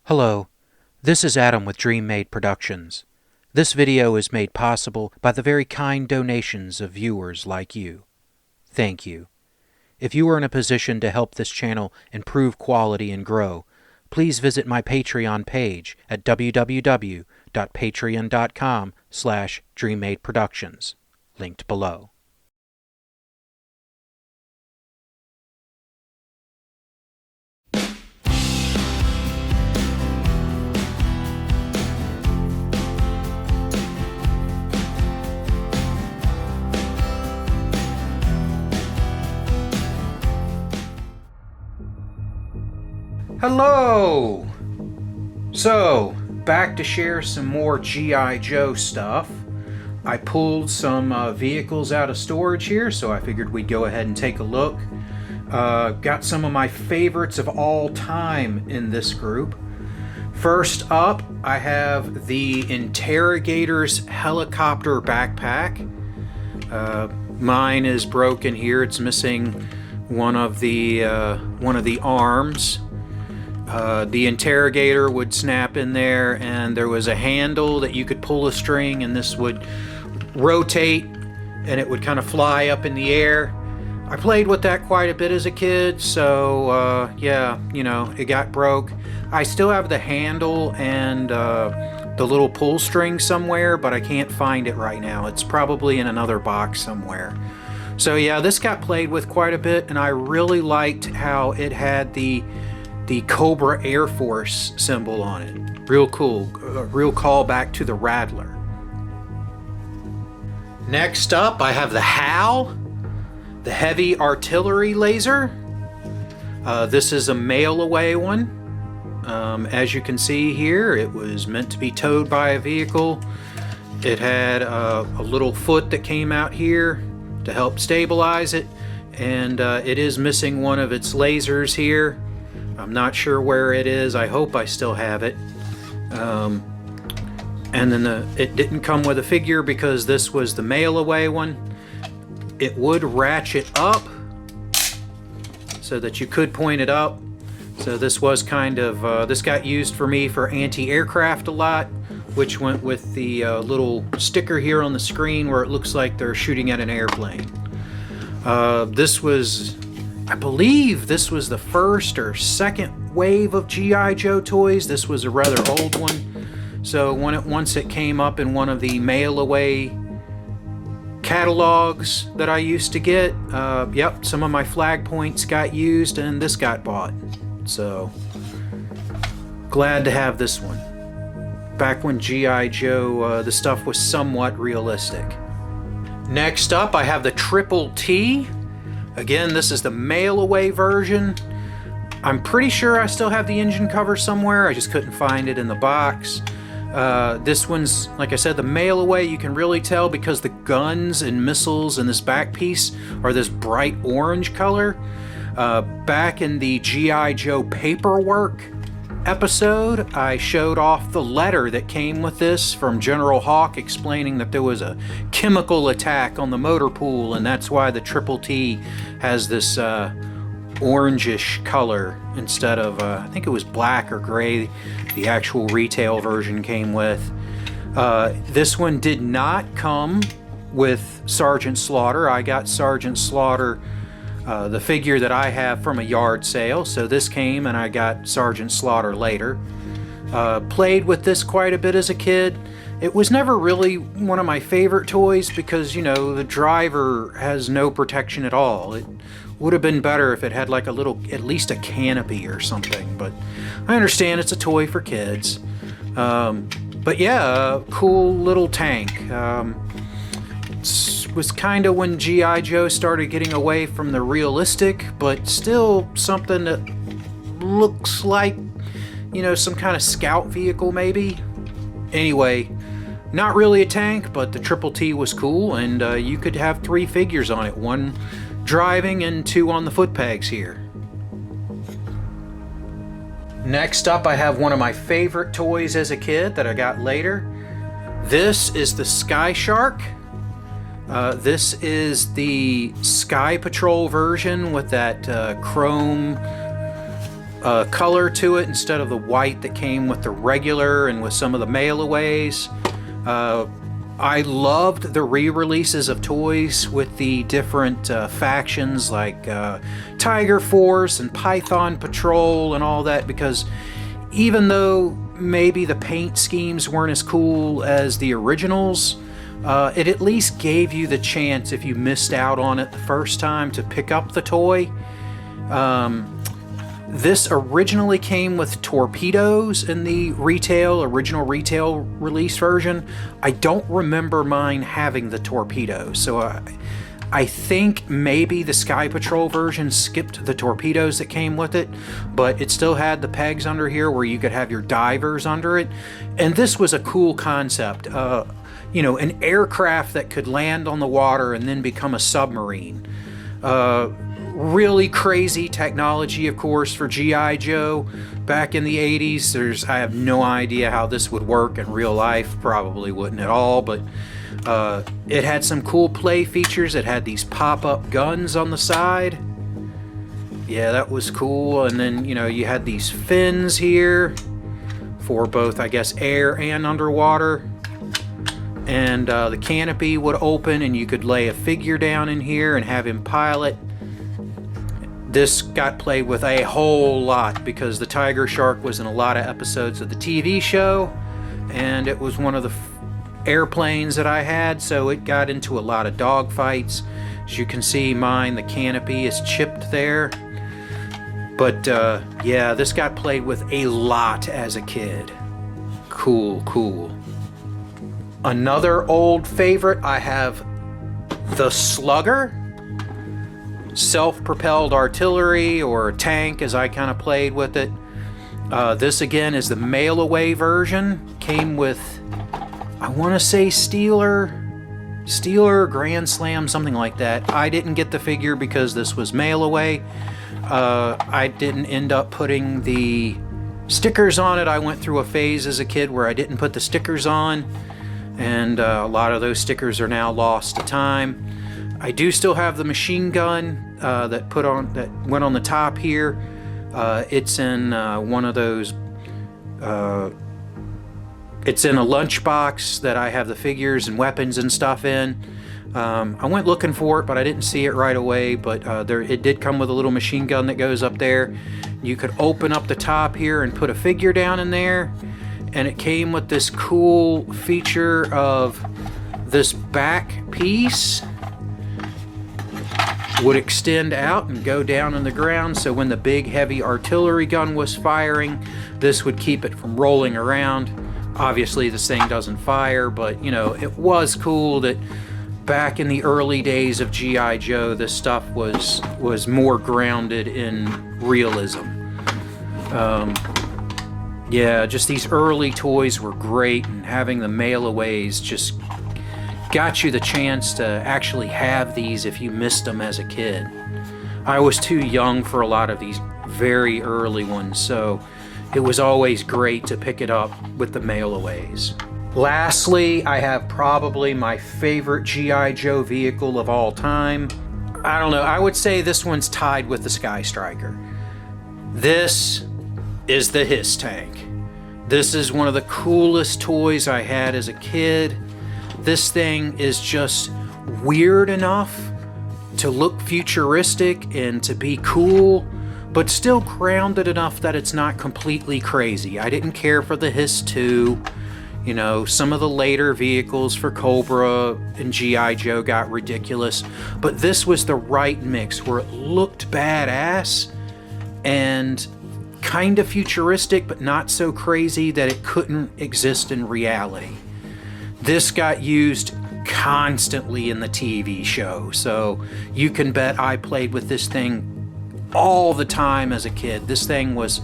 Hello, this is Adam with DreamMade Productions. This video is made possible by the very kind donations of viewers like you. Thank you. If you are in a position to help this channel improve quality and grow, please visit my Patreon page at www.patreon.com/DreamMadeProductions, linked below. Hello! So, back to share some more G.I. Joe stuff. I pulled some vehicles out of storage here, so I figured we'd go ahead and take a look. Got some of my favorites of all time in this group. First up, I have the Interrogator's helicopter backpack. Mine is broken here. It's missing one of the arms. The Interrogator would snap in there, and there was a handle that you could pull a string, and this would rotate and it would kind of fly up in the air. I played with that quite a bit as a kid, so yeah, you know, it got broke. I still have the handle and the little pull string somewhere, but I can't find it right now. It's probably in another box somewhere. So yeah, this got played with quite a bit, and I really liked how it had the Cobra Air Force symbol on it. Real cool. A real callback to the Rattler. Next up, I have the HAL, the Heavy Artillery Laser. This is a mail-away one. As you can see here, it was meant to be towed by a vehicle. It had a little foot that came out here to help stabilize it, and it is missing one of its lasers here. I'm not sure where it is. I hope I still have it. And then it didn't come with a figure because this was the mail-away one. It would ratchet up so that you could point it up. So this was kind of, this got used for me for anti-aircraft a lot, which went with the little sticker here on the screen where it looks like they're shooting at an airplane. This was, I believe this was the first or second wave of G.I. Joe toys. This was a rather old one. So once it came up in one of the mail-away catalogs that I used to get, yep, some of my flag points got used and this got bought. So glad to have this one. Back when G.I. Joe, the stuff was somewhat realistic. Next up, I have the Triple T. Again, this is the mail-away version. I'm pretty sure I still have the engine cover somewhere. I just couldn't find it in the box. This one's, like I said, the mail-away. You can really tell because the guns and missiles in this back piece are this bright orange color. Back in the G.I. Joe Paperwork episode, I showed off the letter that came with this from General Hawk explaining that there was a chemical attack on the motor pool, and that's why the Triple T has this orangish color instead of, I think it was black or gray the actual retail version came with. This one did not come with Sergeant Slaughter. I got Sergeant Slaughter, the figure that I have, from a yard sale, so this came and I got Sergeant Slaughter later. Played with this quite a bit as a kid. It was never really one of my favorite toys because, you know, the driver has no protection at all. It would have been better if it had like a little, at least a canopy or something, but I understand it's a toy for kids. But yeah, cool little tank. Was kind of when G.I. Joe started getting away from the realistic, but still something that looks like, you know, some kind of scout vehicle maybe. Anyway, not really a tank, but the Triple T was cool, and you could have 3 figures on it, 1 driving and 2 on the foot pegs here. Next up, I have one of my favorite toys as a kid that I got later. This is the Sky Shark. This is the Sky Patrol version with that chrome color to it instead of the white that came with the regular and with some of the mail-aways. I loved the re-releases of toys with the different factions like Tiger Force and Python Patrol and all that, because even though maybe the paint schemes weren't as cool as the originals, it at least gave you the chance, if you missed out on it the first time, to pick up the toy. This originally came with torpedoes in the original retail release version. I don't remember mine having the torpedoes, so I think maybe the Sky Patrol version skipped the torpedoes that came with it, but it still had the pegs under here where you could have your divers under it. And this was a cool concept. You know, an aircraft that could land on the water and then become a submarine. Really crazy technology, of course, for G.I. Joe back in the 80s. I have no idea how this would work in real life. Probably wouldn't at all, but it had some cool play features. It had these pop-up guns on the side. Yeah, that was cool. And then, you know, you had these fins here for both, I guess, air and underwater. And the canopy would open and you could lay a figure down in here and have him pilot. This got played with a whole lot because the Tiger Shark was in a lot of episodes of the TV show, and it was one of the airplanes that I had, so it got into a lot of dogfights. As you can see, mine, the canopy is chipped there. But yeah, this got played with a lot as a kid. Cool, cool. Another old favorite, I have the Slugger. Self-propelled artillery, or tank as I kind of played with it. This again is the mail-away version. Came with, I want to say Steeler, Grand Slam, something like that. I didn't get the figure because this was mail-away. I didn't end up putting the stickers on it. I went through a phase as a kid where I didn't put the stickers on, and a lot of those stickers are now lost to time. I do still have the machine gun that went on the top here. It's in one of those. It's in a lunchbox that I have the figures and weapons and stuff in. I went looking for it, but I didn't see it right away. But it did come with a little machine gun that goes up there. You could open up the top here and put a figure down in there, and it came with this cool feature of this back piece would extend out and go down on the ground, so when the big heavy artillery gun was firing, this would keep it from rolling around. Obviously this thing doesn't fire, but you know, it was cool that back in the early days of G.I. Joe, this stuff was more grounded in realism. Yeah, just these early toys were great, and having the mail-aways just got you the chance to actually have these if you missed them as a kid. I was too young for a lot of these very early ones, so it was always great to pick it up with the mail-aways. Lastly, I have probably my favorite G.I. Joe vehicle of all time. I don't know, I would say this one's tied with the Sky Striker. This is the Hiss Tank. This is one of the coolest toys I had as a kid. This thing is just weird enough to look futuristic and to be cool, but still grounded enough that it's not completely crazy. I didn't care for the Hiss 2. You know, some of the later vehicles for Cobra and G.I. Joe got ridiculous, but this was the right mix where it looked badass and kind of futuristic, but not so crazy that it couldn't exist in reality. This got used constantly in the TV show, so you can bet I played with this thing all the time as a kid. This thing was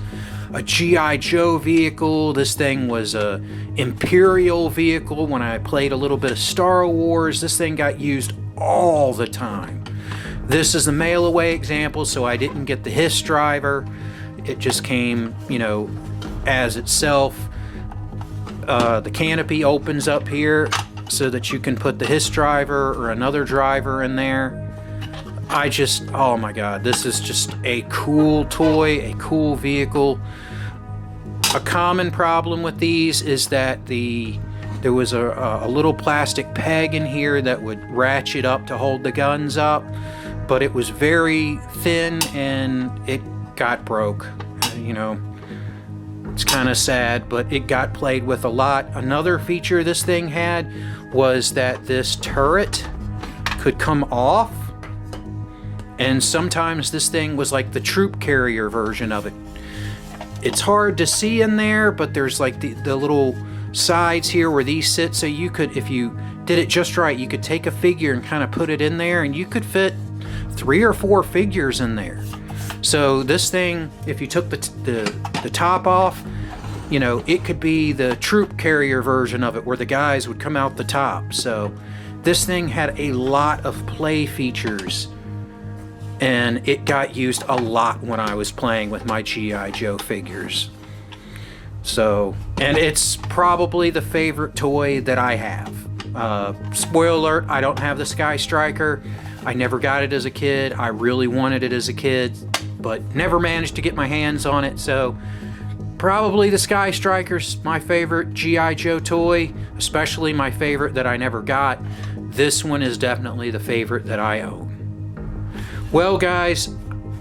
a G.I. Joe vehicle. This thing was a Imperial vehicle when I played a little bit of Star Wars. This thing got used all the time. This is the mail-away example, so I didn't get the Hiss driver. It just came, you know, as itself. The canopy opens up here so that you can put the Hiss driver or another driver in there. oh my god, this is just a cool toy, a cool vehicle. A common problem with these is that there was a little plastic peg in here that would ratchet up to hold the guns up, but it was very thin and it got broke. You know, it's kind of sad, but it got played with a lot. Another feature this thing had was that this turret could come off, and sometimes this thing was like the troop carrier version of it. It's hard to see in there, but there's like the little sides here where these sit, so you could, if you did it just right, you could take a figure and kind of put it in there, and you could fit 3 or 4 figures in there. So this thing, if you took the top off, you know, it could be the troop carrier version of it where the guys would come out the top. So this thing had a lot of play features, and it got used a lot when I was playing with my G.I. Joe figures. So, and it's probably the favorite toy that I have. Spoiler alert, I don't have the Sky Striker. I never got it as a kid. I really wanted it as a kid, but never managed to get my hands on it. So probably the Sky Striker's my favorite G.I. Joe toy, especially my favorite that I never got. This one is definitely the favorite that I own. Well, guys,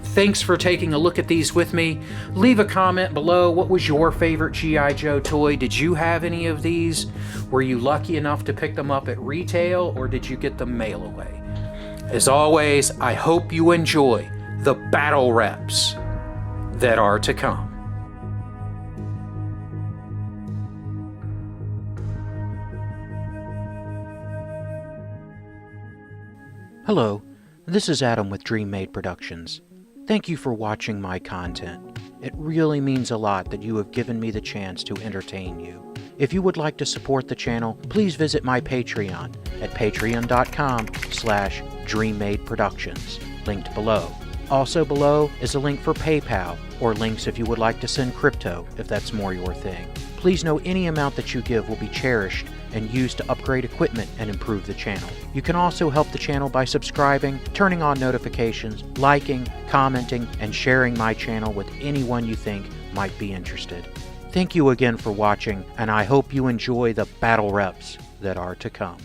thanks for taking a look at these with me. Leave a comment below. What was your favorite G.I. Joe toy? Did you have any of these? Were you lucky enough to pick them up at retail, or did you get them mail away? As always, I hope you enjoy the battle reps that are to come. Hello, this is Adam with Dream Made Productions. Thank you for watching my content. It really means a lot that you have given me the chance to entertain you. If you would like to support the channel, please visit my Patreon at patreon.com/DreamMadeProductions, linked below. Also below is a link for PayPal, or links if you would like to send crypto, if that's more your thing. Please know any amount that you give will be cherished and used to upgrade equipment and improve the channel. You can also help the channel by subscribing, turning on notifications, liking, commenting, and sharing my channel with anyone you think might be interested. Thank you again for watching, and I hope you enjoy the battle reps that are to come.